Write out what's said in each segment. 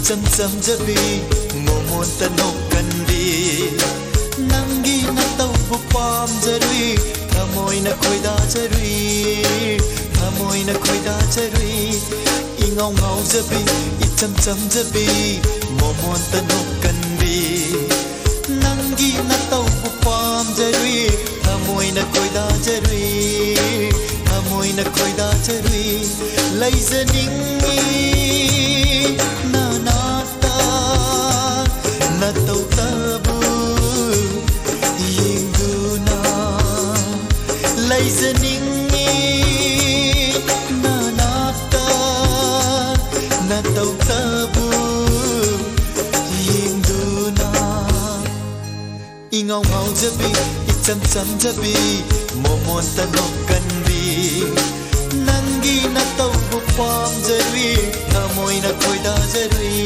Icham cham jabi momon tanok kandi nangi na tau bu pam jarui thamoi na khoida jarui thamoi na khoida jarui ingau ngau jabi icham cham jabi momon tanok kandi nangi na tau bu pam jarui thamoi na khoida jarui thamoi na khoida jarui laizaningi na tau tabu yinguna laizaningi na nata na tau tabu yinguna ingau ngau jabi icham cham jabi momon tanok kandi nangi na tau bu pam jarui thamoi na khoida jarui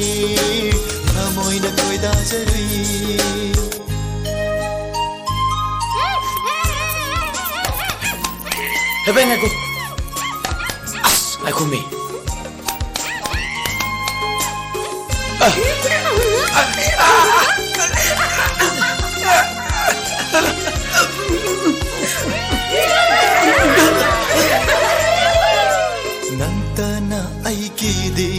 thamoi na khoida jarui Hebe ngaku ngaku mi nantana aiki di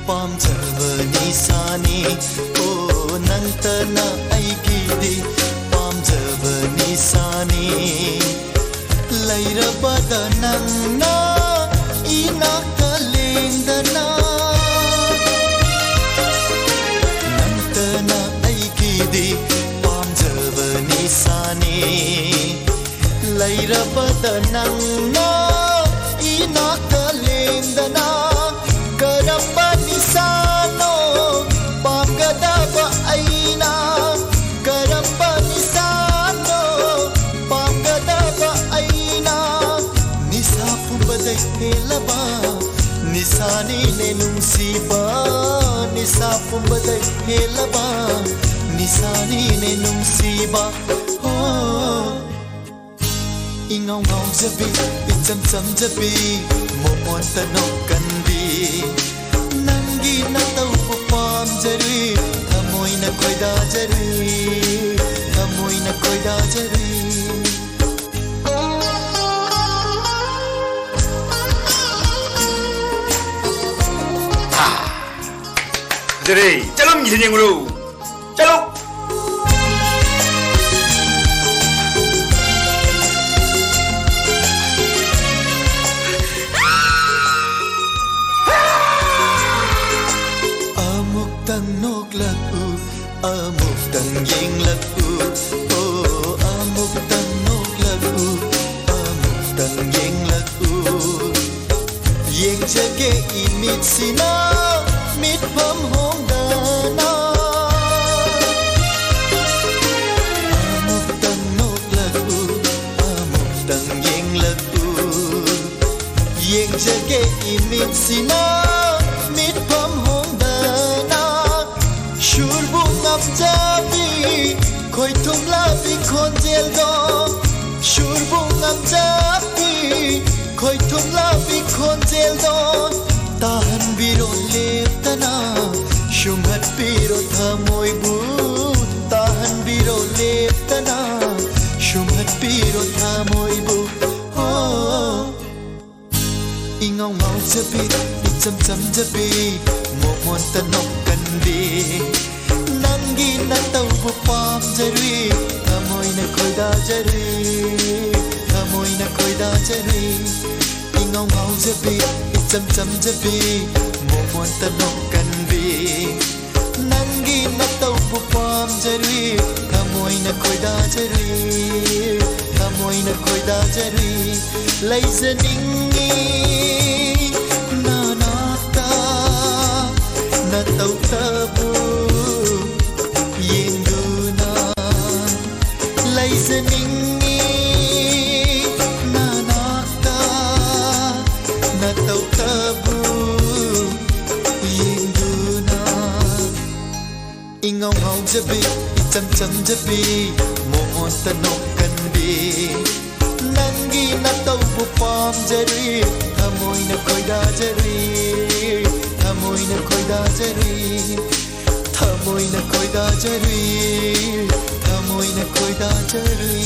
pam javani sani o nantana aiki di pam javani sani laira badanang na ina kalendana nantana aiki di pam javani sani laira badanang na ina kalendana karamba nisano pamgadaba aina karamba nisano pamgadaba aina nisapu badai helaba nisani ne nungsiba nisapu badai helaba nisani ne nungsiba ingau ngau jabi icham cham jabi momon tanok kandi nangi na tau bu pam jarui thamoi na khoida jarui thamoi na khoida jarui Jadi chalo nhìn nguru chalo nok laku amuk tang yeng laku oh amuk tang nok laku amuk tang yeng laku yeng jage imit sina mit pam hong dana amuk tang nok laku amuk tang yeng laku yeng jage imit sina mit pam hong shurbu ngamjabi khoi thumla bi khonjel do shurbu ngamjabi khoi thumla bi khonjel do tahan biro leptana shumhat biro thamoi bu tahan biro leptana shumhat biro thamoi bu ingau ngau jabi icham cham jabi momon tanok kandi nangi na tau bu pam jarui thamoi na khoida jarui thamoi na khoida jarui ingau ngau jabi icham cham jabi momon tanok kandi nangi na tau bu pam jarui thamoi na khoida jarui thamoi na khoida jarui laizaningi na tau tabu ingao ngao jabi icham cham jabi momon tanok kanbi nangi na tawbu pam jari thamoi na khoida jari thamoi na khoida jari thamoi na khoida jari thamoi na khoida jari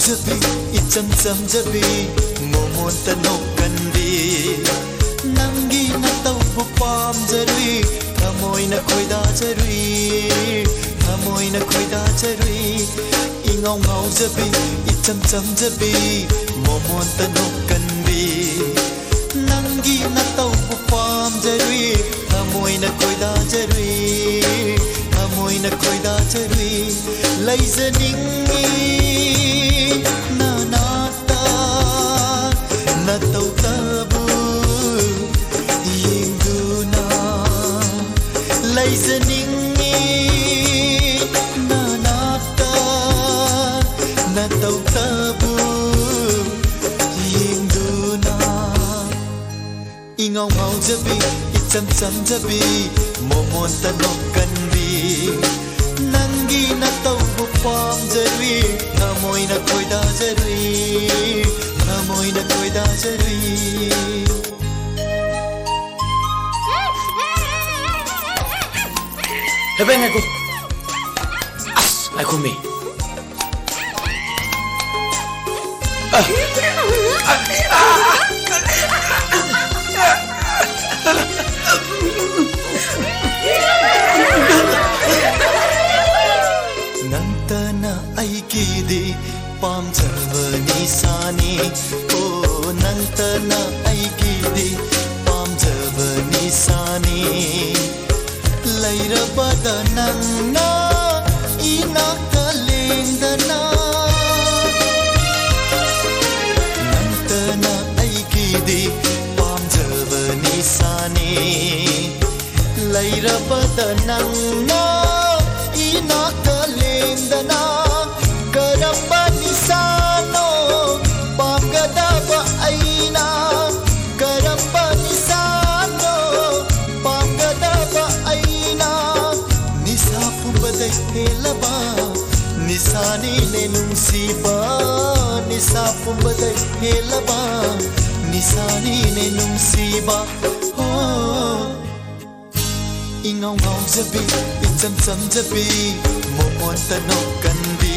jabi icham cham jabi momon tanok kanbi nangi na tawbu pam jari thamoi na khoida jari thamoi na khoida jari ingao ngao jabi icham cham jabi momon tanok kanbi nangi na tawbu pam jari thamoi na khoida jari thamoi na khoida jari laizaningi na tau tabu yinguna laizaningi na nata na tau tabu yinguna ingao ngao jabi icham cham jabi momon tanok kanbi nangi na tawbu pam jari thamoi na khoida jari thamoi na khoida jari Hebeng aku. Aku mi. Nantana aiki di pam javani sani oh nantana aiki di pam javani sani laira badanangna ina kalendana nantana aiki di pam javani sani laira badanangna ina kalendana karamba nisano pamgadaba aina karamba nisano pamgadaba aina nisapumbadai helaba nisani nenungsiba nisapumbadai helaba nisani nenungsiba oh ingao ngao jabi icham cham jabi momon tanok kanbi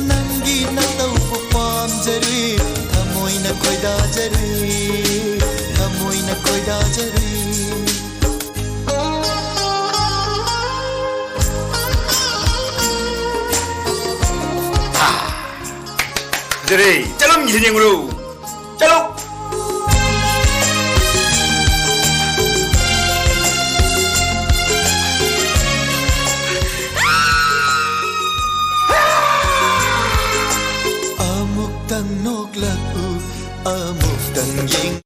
nangi na tawbu pam jari thamoi na khoida jari thamoi na khoida jari Jadi, calon hinyengru. Calon